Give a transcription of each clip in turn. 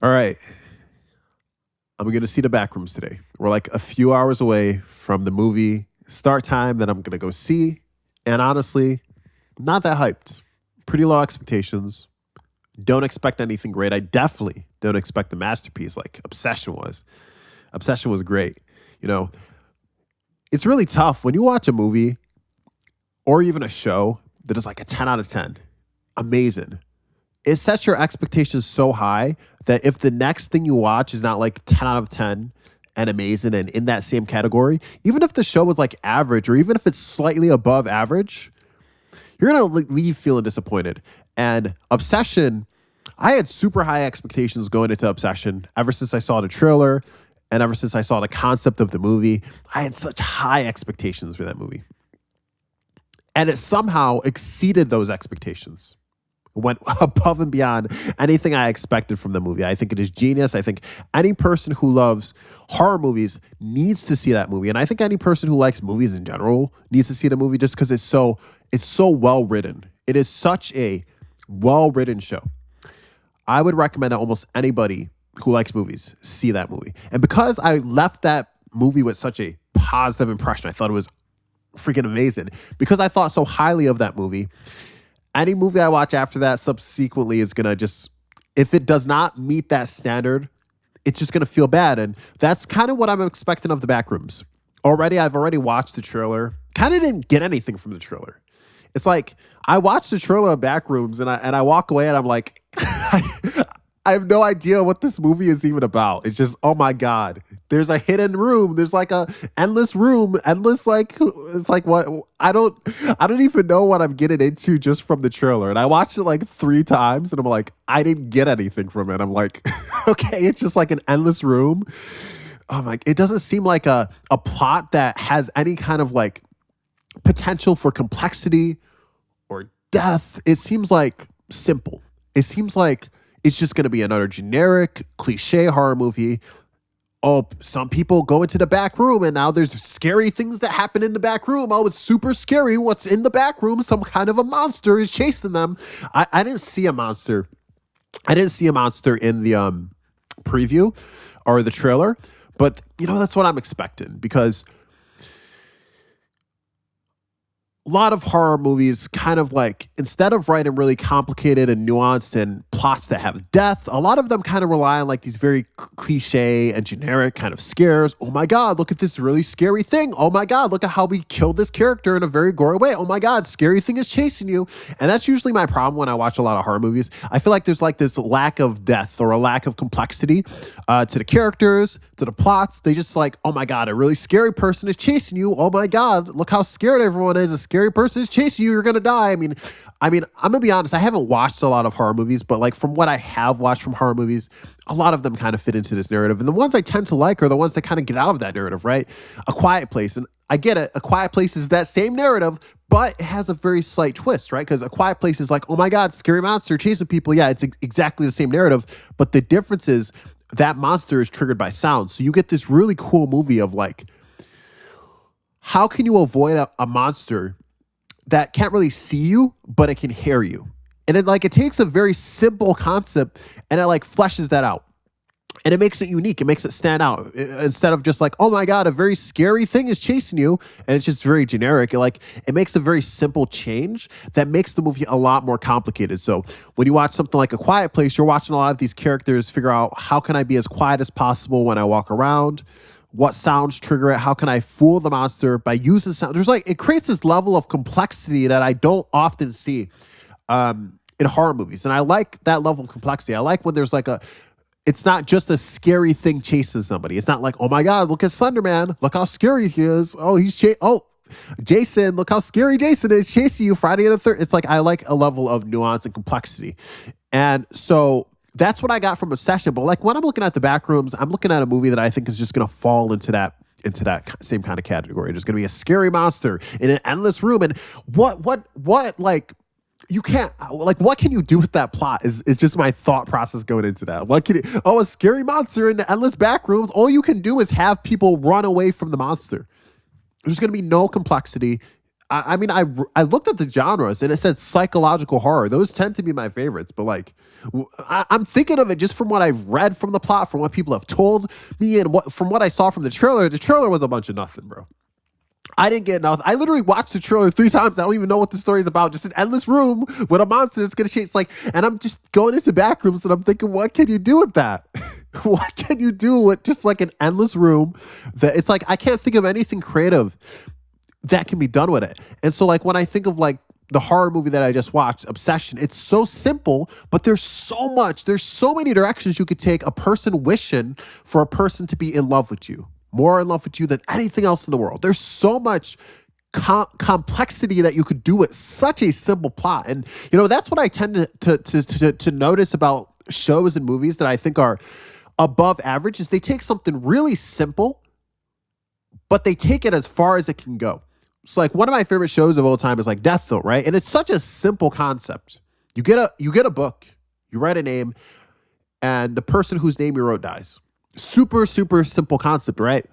All right. I'm going to see the Backrooms today. We're like a few hours away from the movie start time that I'm going to go see. And honestly, not that hyped. Pretty low expectations. Don't expect anything great. I definitely don't expect the masterpiece like Obsession was. Obsession was great. You know, it's really tough when you watch a movie or even a show that is like a 10 out of 10. Amazing. It sets your expectations so high that if the next thing you watch is not like 10 out of 10 and amazing and in that same category, even if the show was like average or even if it's slightly above average, you're going to leave feeling disappointed. And Obsession, I had super high expectations going into Obsession ever since I saw the trailer and ever since I saw the concept of the movie. I had such high expectations for that movie. And it somehow exceeded those expectations. Went above and beyond anything I expected from the movie. I think it is genius. I think any person who loves horror movies needs to see that movie. And I think any person who likes movies in general needs to see the movie just because it's so well written. It is such a well written show. I would recommend that almost anybody who likes movies see that movie. And because I left that movie with such a positive impression, I thought it was freaking amazing. Because I thought so highly of that movie, any movie I watch after that subsequently is going to just, if it does not meet that standard, it's just going to feel bad. And that's kind of what I'm expecting of the Backrooms. I've already watched the trailer. Kind of didn't get anything from the trailer. It's like I watched the trailer of Backrooms and I walk away and I'm like, I have no idea what this movie is even about. It's just, oh my God, there's a hidden room. There's like a endless room, endless, like, it's like what, I don't even know what I'm getting into just from the trailer. And I watched it like 3 times and I'm like, I didn't get anything from it. I'm like, okay, it's just like an endless room. I'm like, it doesn't seem like a plot that has any kind of like potential for complexity or depth. It seems like simple. It seems like it's just going to be another generic cliche horror movie. Oh, some people go into the back room and now there's scary things that happen in the back room. Oh, it's super scary. What's in the back room? Some kind of a monster is chasing them. I didn't see a monster. I didn't see a monster in the preview or the trailer, but that's what I'm expecting because a lot of horror movies kind of like, instead of writing really complicated and nuanced and plots that have depth, a lot of them kind of rely on like these very cliche and generic kind of scares. Oh my God, look at this really scary thing. Oh my God, look at how we killed this character in a very gory way. Oh my God, scary thing is chasing you. And that's usually my problem when I watch a lot of horror movies. I feel like there's like this lack of depth or a lack of complexity to the characters, to the plots. They just like, oh my God, a really scary person is chasing you. Oh my God, look how scared everyone is. A scary person is chasing you. You're going to die. I mean, I'm going to be honest. I haven't watched a lot of horror movies, but like from what I have watched from horror movies, a lot of them kind of fit into this narrative. And the ones I tend to like are the ones that kind of get out of that narrative, right? A Quiet Place. And I get it. A Quiet Place is that same narrative, but it has a very slight twist, right? Because A Quiet Place is like, oh my God, scary monster chasing people. Yeah, it's exactly the same narrative. But the difference is that monster is triggered by sound. So you get this really cool movie of like, how can you avoid a monster that can't really see you, but it can hear you? And it takes a very simple concept and it like fleshes that out. And it makes it unique. It makes it stand out instead of just like, oh my God, a very scary thing is chasing you. And it's just very generic. It makes a very simple change that makes the movie a lot more complicated. So when you watch something like A Quiet Place, you're watching a lot of these characters figure out, how can I be as quiet as possible when I walk around? What sounds trigger it? How can I fool the monster by using sound? It creates this level of complexity that I don't often see in horror movies. And I like that level of complexity. I like when there's like it's not just a scary thing chasing somebody. It's not like, oh my God, look at Slender Man. Look how scary he is. Oh, Jason, look how scary Jason is chasing you Friday the 13th. It's like, I like a level of nuance and complexity. And so that's what I got from Obsession. But like when I'm looking at the Backrooms, I'm looking at a movie that I think is just going to fall into that same kind of category. There's going to be a scary monster in an endless room. And what like, you can't, like, what can you do with that plot is just my thought process going into that. A scary monster in the endless back rooms. All you can do is have people run away from the monster. There's going to be no complexity. I looked at the genres and it said psychological horror. Those tend to be my favorites, but like I'm thinking of it just from what I've read from the plot, from what people have told me, and from what I saw from the trailer. The trailer was a bunch of nothing, bro. I didn't get nothing. I literally watched the trailer 3 times. I don't even know what the story is about. Just an endless room with a monster that's gonna chase. Like, and I'm just going into Backrooms and I'm thinking, what can you do with that? What can you do with just like an endless room? That it's like I can't think of anything creative that can be done with it. And so, like, when I think of like the horror movie that I just watched, Obsession, it's so simple, but there's so many directions you could take a person wishing for a person to be in love with you. More in love with you than anything else in the world. There's so much complexity that you could do with such a simple plot. And, you know, that's what I tend to notice about shows and movies that I think are above average is they take something really simple, but they take it as far as it can go. So like one of my favorite shows of all time is like Death Note, right? And it's such a simple concept. You get a book, you write a name, and the person whose name you wrote dies. Super, super simple concept, right?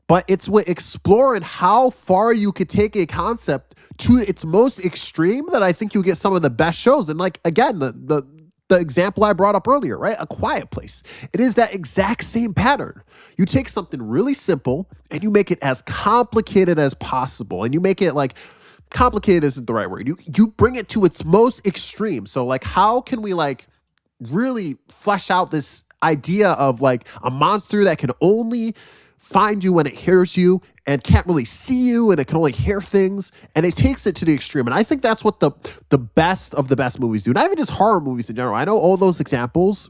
But it's with exploring how far you could take a concept to its most extreme that I think you get some of the best shows. And like, again, the example I brought up earlier, right? A Quiet Place. It is that exact same pattern. You take something really simple and you make it as complicated as possible. And you make it like, complicated isn't the right word. You bring it to its most extreme. So like, how can we like really flesh out this idea of like a monster that can only find you when it hears you and can't really see you and it can only hear things, and it takes it to the extreme. And I think that's what the best of the best movies do. Not even just horror movies in general. I know all those examples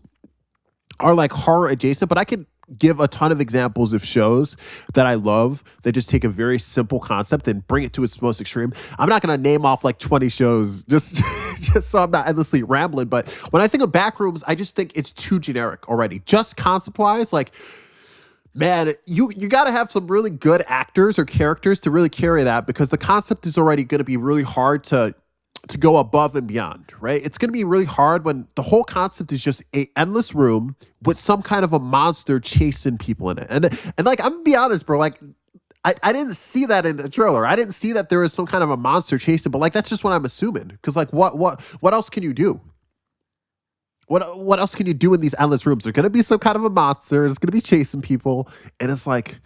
are like horror adjacent, but I could give a ton of examples of shows that I love that just take a very simple concept and bring it to its most extreme. I'm not going to name off like 20 shows just so I'm not endlessly rambling. But when I think of Backrooms, I just think it's too generic already. Just concept wise, like, man, you got to have some really good actors or characters to really carry that, because the concept is already going to be really hard to go above and beyond, right? It's going to be really hard when the whole concept is just a endless room with some kind of a monster chasing people in it. And like, I'm gonna be honest, bro, like I didn't see that in the trailer. I didn't see that there was some kind of a monster chasing, but like, that's just what I'm assuming. Because like, what else can you do? What else can you do in these endless rooms? There's going to be some kind of a monster. It's going to be chasing people. And it's like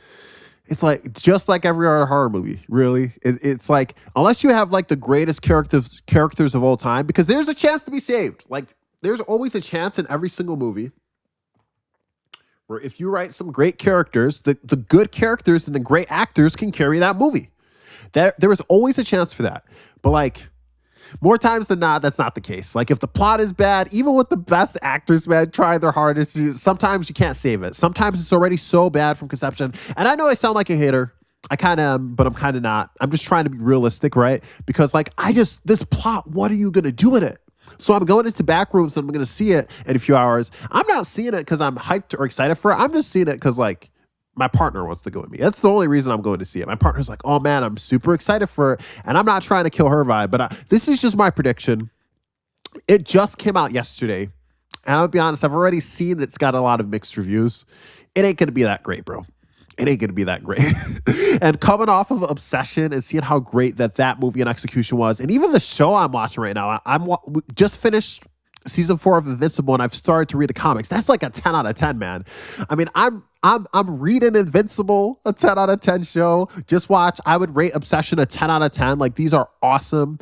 just like every other horror movie, really. It's like, unless you have like the greatest characters of all time, because there's a chance to be saved. Like, there's always a chance in every single movie where if you write some great characters, the good characters and the great actors can carry that movie. There is always a chance for that. But like, more times than not, that's not the case. Like, if the plot is bad, even with the best actors, man, trying their hardest, sometimes you can't save it. Sometimes it's already so bad from conception. And I know I sound like a hater. I kind of am, but I'm kind of not. I'm just trying to be realistic, right? Because like, this plot, what are you going to do with it? So I'm going into Backrooms and I'm going to see it in a few hours. I'm not seeing it because I'm hyped or excited for it. I'm just seeing it because like, my partner wants to go with me. That's the only reason I'm going to see it. My partner's like, oh man, I'm super excited for it. And I'm not trying to kill her vibe, but this is just my prediction. It just came out yesterday. And I'll be honest, I've already seen it's got a lot of mixed reviews. It ain't going to be that great, bro. It ain't going to be that great. And coming off of Obsession and seeing how great that movie and execution was, and even the show I'm watching right now, I'm just finished season 4 of Invincible, and I've started to read the comics. That's like a 10 out of 10, man. I mean, I'm reading Invincible, a 10 out of 10 show. Just watch. I would rate Obsession a 10 out of 10. Like, these are awesome.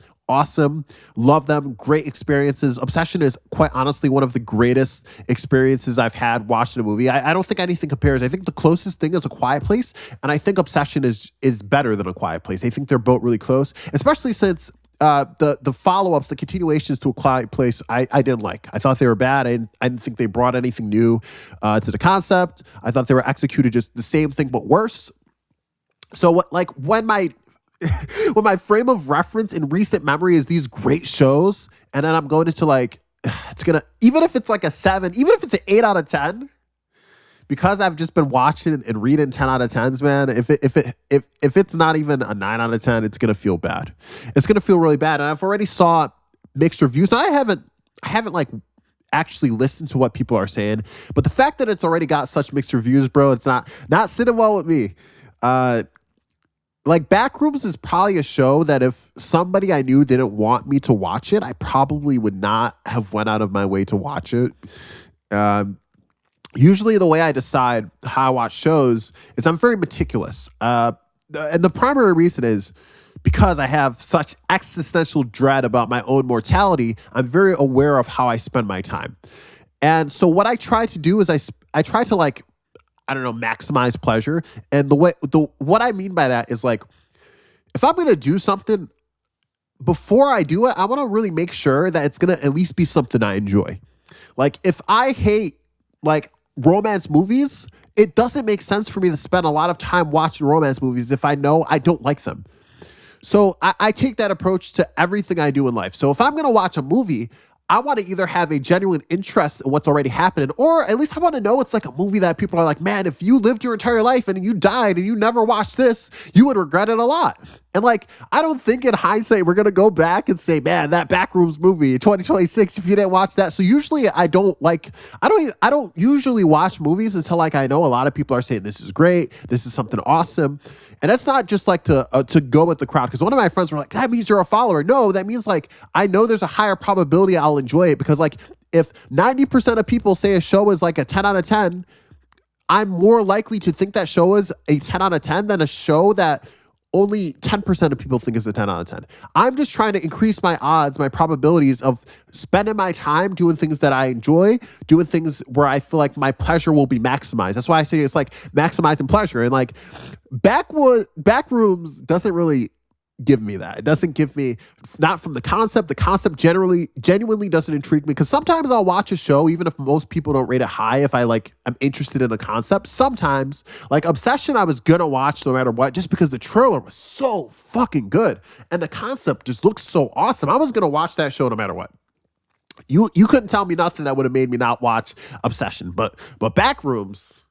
Love them. Great experiences. Obsession is quite honestly one of the greatest experiences I've had watching a movie. I don't think anything compares. I think the closest thing is A Quiet Place, and I think Obsession is better than A Quiet Place. I think they're both really close, especially since the follow-ups, the continuations to A Quiet Place, I didn't like. I thought they were bad. I didn't think they brought anything new to the concept. I thought they were executed just the same thing but worse. So when my frame of reference in recent memory is these great shows, and then I'm going into like, it's gonna, even if it's like a 7, even if it's an 8 out of 10, because I've just been watching and reading 10 out of 10s, man, if it's not even a 9 out of 10, it's going to feel bad. It's going to feel really bad. And I've already saw mixed reviews. I haven't like actually listened to what people are saying, but the fact that it's already got such mixed reviews, bro, it's not sitting well with me. like Backrooms is probably a show that if somebody I knew didn't want me to watch it, I probably would not have went out of my way to watch it. Usually the way I decide how I watch shows is I'm very meticulous. And the primary reason is because I have such existential dread about my own mortality, I'm very aware of how I spend my time. And so what I try to do is I try to like, I don't know, maximize pleasure. And what I mean by that is like, if I'm going to do something, before I do it, I want to really make sure that it's going to at least be something I enjoy. Like if I hate like romance movies, it doesn't make sense for me to spend a lot of time watching romance movies if I know I don't like them. So I take that approach to everything I do in life. So if I'm going to watch a movie, I want to either have a genuine interest in what's already happening, or at least I want to know it's like a movie that people are like, man, if you lived your entire life and you died and you never watched this, you would regret it a lot. And like, I don't think in hindsight, we're going to go back and say, man, that Backrooms movie 2026, if you didn't watch that. So usually I don't usually watch movies until like, I know a lot of people are saying this is great. This is something awesome. And that's not just like to go with the crowd. Because one of my friends were like, that means you're a follower. No, that means like, I know there's a higher probability I'll enjoy it, because like if 90% of people say a show is like a 10 out of 10, I'm more likely to think that show is a 10 out of 10 than a show that only 10% of people think is a 10 out of 10. I'm just trying to increase my odds, my probabilities of spending my time doing things that I enjoy, doing things where I feel like my pleasure will be maximized. That's why I say it's like maximizing pleasure. And like Backrooms doesn't really give me that. It doesn't give me, not from the concept. The concept genuinely doesn't intrigue me, because sometimes I'll watch a show even if most people don't rate it high, if I'm interested in the concept. Sometimes like Obsession I was gonna watch no matter what, just because the trailer was so fucking good and the concept just looks so awesome. I was gonna watch that show no matter what. You couldn't tell me nothing that would have made me not watch Obsession. But Backrooms,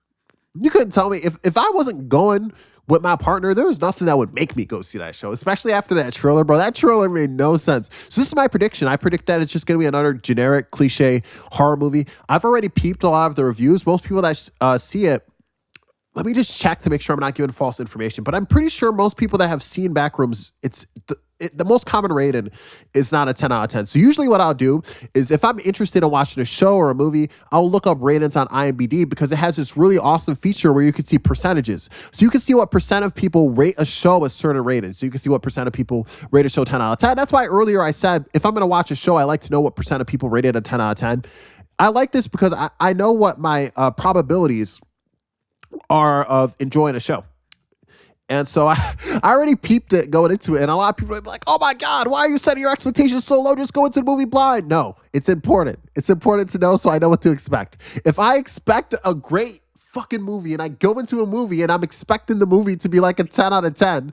you couldn't tell me, if I wasn't going with my partner, there was nothing that would make me go see that show, especially after that trailer, bro. That trailer made no sense. So this is my prediction. I predict that it's just going to be another generic cliche horror movie. I've already peeped a lot of the reviews. Most people that see it, let me just check to make sure I'm not giving false information, but I'm pretty sure most people that have seen Backrooms, the most common rating is not a 10 out of 10. So usually what I'll do is if I'm interested in watching a show or a movie, I'll look up ratings on IMDb, because it has this really awesome feature where you can see percentages. So you can see what percent of people rate a show a certain rating. So you can see what percent of people rate a show 10 out of 10. That's why earlier I said, if I'm going to watch a show, I like to know what percent of people rate it a 10 out of 10. I like this because I know what my probabilities are of enjoying a show. And so I already peeped it going into it. And a lot of people are like, oh my God, why are you setting your expectations so low? Just go into the movie blind. No, it's important. It's important to know so I know what to expect. If I expect a great fucking movie and I go into a movie and I'm expecting the movie to be like a 10 out of 10,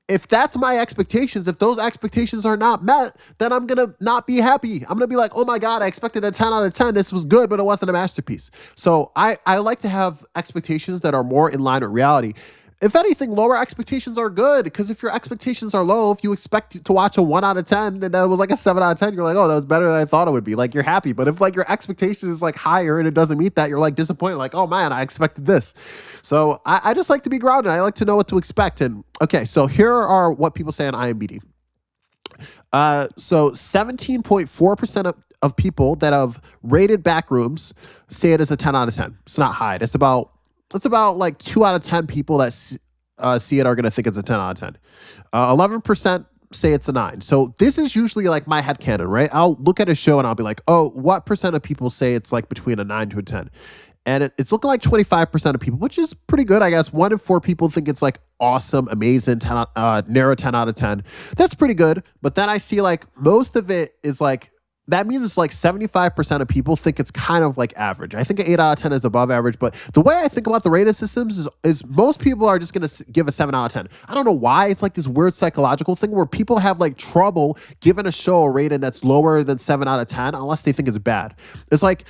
if that's my expectations, if those expectations are not met, then I'm going to not be happy. I'm going to be like, oh my God, I expected a 10 out of 10. This was good, but it wasn't a masterpiece. So I like to have expectations that are more in line with reality. If anything, lower expectations are good, because if your expectations are low, if you expect to watch a 1 out of 10 and that was like a 7 out of 10, you're like, oh, that was better than I thought it would be. Like, you're happy. But if like your expectation is like higher and it doesn't meet that, you're like disappointed. Like, oh man, I expected this. So I just like to be grounded. I like to know what to expect. And okay, so here are what people say on IMDb. So 17.4% of people that have rated Backrooms say it as a 10 out of 10. It's not high. It's about like 2 out of 10 people that see it are going to think it's a 10 out of 10. 11% say it's a 9. So this is usually like my headcanon, right? I'll look at a show and I'll be like, oh, what percent of people say it's like between a 9 to a 10? And it's looking like 25% of people, which is pretty good, I guess. 1 in 4 people think it's like awesome, amazing, narrow 10 out of 10. That's pretty good. But then I see like most of it is like, that means it's like 75% of people think it's kind of like average. I think an 8 out of 10 is above average, but the way I think about the rating systems is most people are just going to give a 7 out of 10. I don't know why. It's like this weird psychological thing where people have like trouble giving a show a rating that's lower than 7 out of 10 unless they think it's bad. It's like,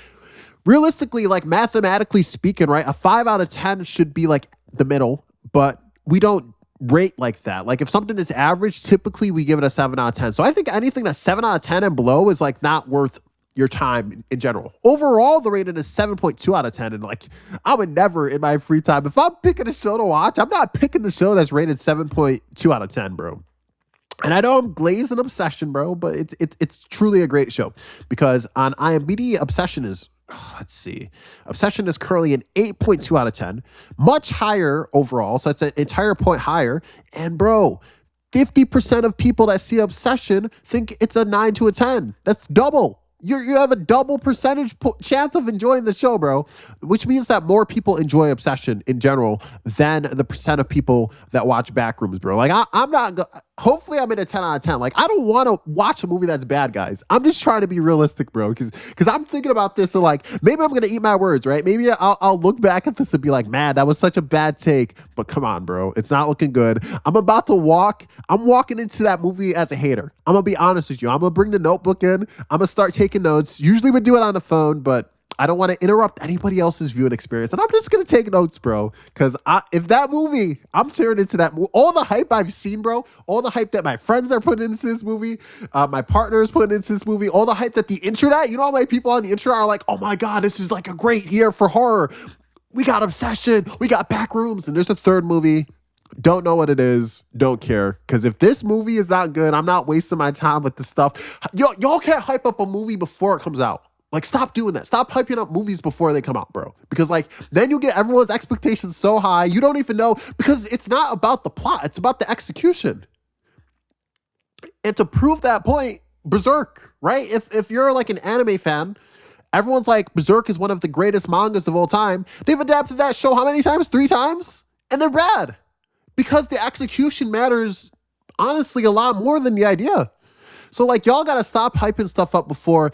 realistically, like mathematically speaking, right? A 5 out of 10 should be like the middle, but we don't rate like that. Like if something is average, typically we give it a 7 out of 10. So I think anything that's 7 out of 10 and below is like not worth your time in general. Overall, the rating is 7.2 out of 10. And like, I would never in my free time, if I'm picking a show to watch, I'm not picking the show that's rated 7.2 out of 10, bro. And I know I'm glazing Obsession, bro, but it's truly a great show because on IMDb, Obsession is, let's see, Obsession is currently an 8.2 out of 10, much higher overall. So that's an entire point higher. And bro, 50% of people that see Obsession think it's a 9 to a 10. That's double. You have a double percentage chance of enjoying the show, bro, which means that more people enjoy Obsession in general than the percent of people that watch Backrooms, bro. Like, I'm not, hopefully I'm in a 10 out of 10. Like, I don't want to watch a movie that's bad, guys. I'm just trying to be realistic, bro, because I'm thinking about this and like, maybe I'm going to eat my words, right? Maybe I'll look back at this and be like, man, that was such a bad take, but come on, bro. It's not looking good. I'm walking into that movie as a hater. I'm going to be honest with you. I'm going to bring the notebook in. I'm going to start taking notes. Usually we do it on the phone, but I don't want to interrupt anybody else's viewing experience. And I'm just going to take notes, bro. Because if that movie, I'm tearing into that movie. All the hype I've seen, bro. All the hype that my friends are putting into this movie. My partner is putting into this movie. All the hype that the internet, you know how many people on the internet are like, oh my God, this is like a great year for horror. We got Obsession. We got Backrooms. And there's a third movie. Don't know what it is. Don't care. Because if this movie is not good, I'm not wasting my time with this stuff. Y'all can't hype up a movie before it comes out. Like, stop doing that. Stop hyping up movies before they come out, bro. Because, like, then you get everyone's expectations so high, you don't even know. Because it's not about the plot. It's about the execution. And to prove that point, Berserk, right? If you're, like, an anime fan, everyone's like, Berserk is one of the greatest mangas of all time. They've adapted that show how many times? 3 times? And they're bad. Because the execution matters, honestly, a lot more than the idea. So, like, y'all got to stop hyping stuff up before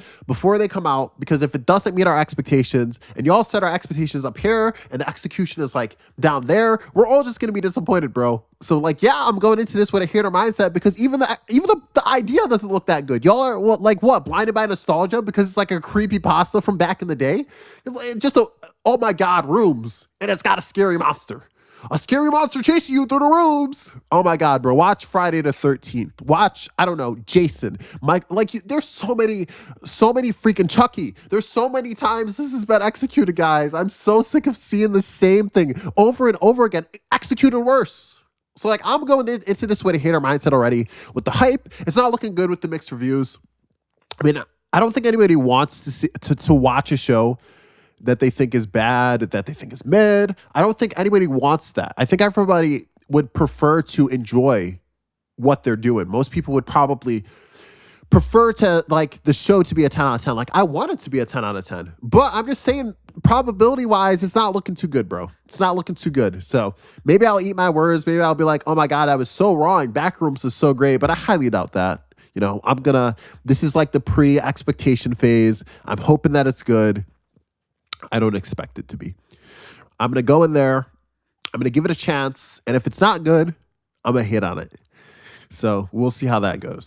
they come out, because if it doesn't meet our expectations and y'all set our expectations up here and the execution is, like, down there, we're all just going to be disappointed, bro. So, like, yeah, I'm going into this with a hater mindset because even the idea doesn't look that good. Y'all are, what, blinded by nostalgia because it's, like, a creepy pasta from back in the day? It's like, just oh, my God, rooms. And it's got a scary monster. A scary monster chasing you through the rooms. Oh my God, bro. Watch Friday the 13th. Watch, I don't know, Jason. Mike, like, there's so many freaking Chucky. There's so many times this has been executed, guys. I'm so sick of seeing the same thing over and over again, executed worse. So, like, I'm going into this with a hater mindset already. With the hype, it's not looking good with the mixed reviews. I mean, I don't think anybody wants to watch a show that they think is bad, that they think is mid. I don't think anybody wants that. I think everybody would prefer to enjoy what they're doing. Most people would probably prefer to, like, the show to be a 10 out of 10. Like, I want it to be a 10 out of 10. But I'm just saying, probability-wise, it's not looking too good, bro. It's not looking too good. So maybe I'll eat my words. Maybe I'll be like, oh my God, I was so wrong. Backrooms is so great. But I highly doubt that. You know, this is like the pre-expectation phase. I'm hoping that it's good. I don't expect it to be. I'm going to go in there. I'm going to give it a chance. And if it's not good, I'm going to hit on it. So we'll see how that goes.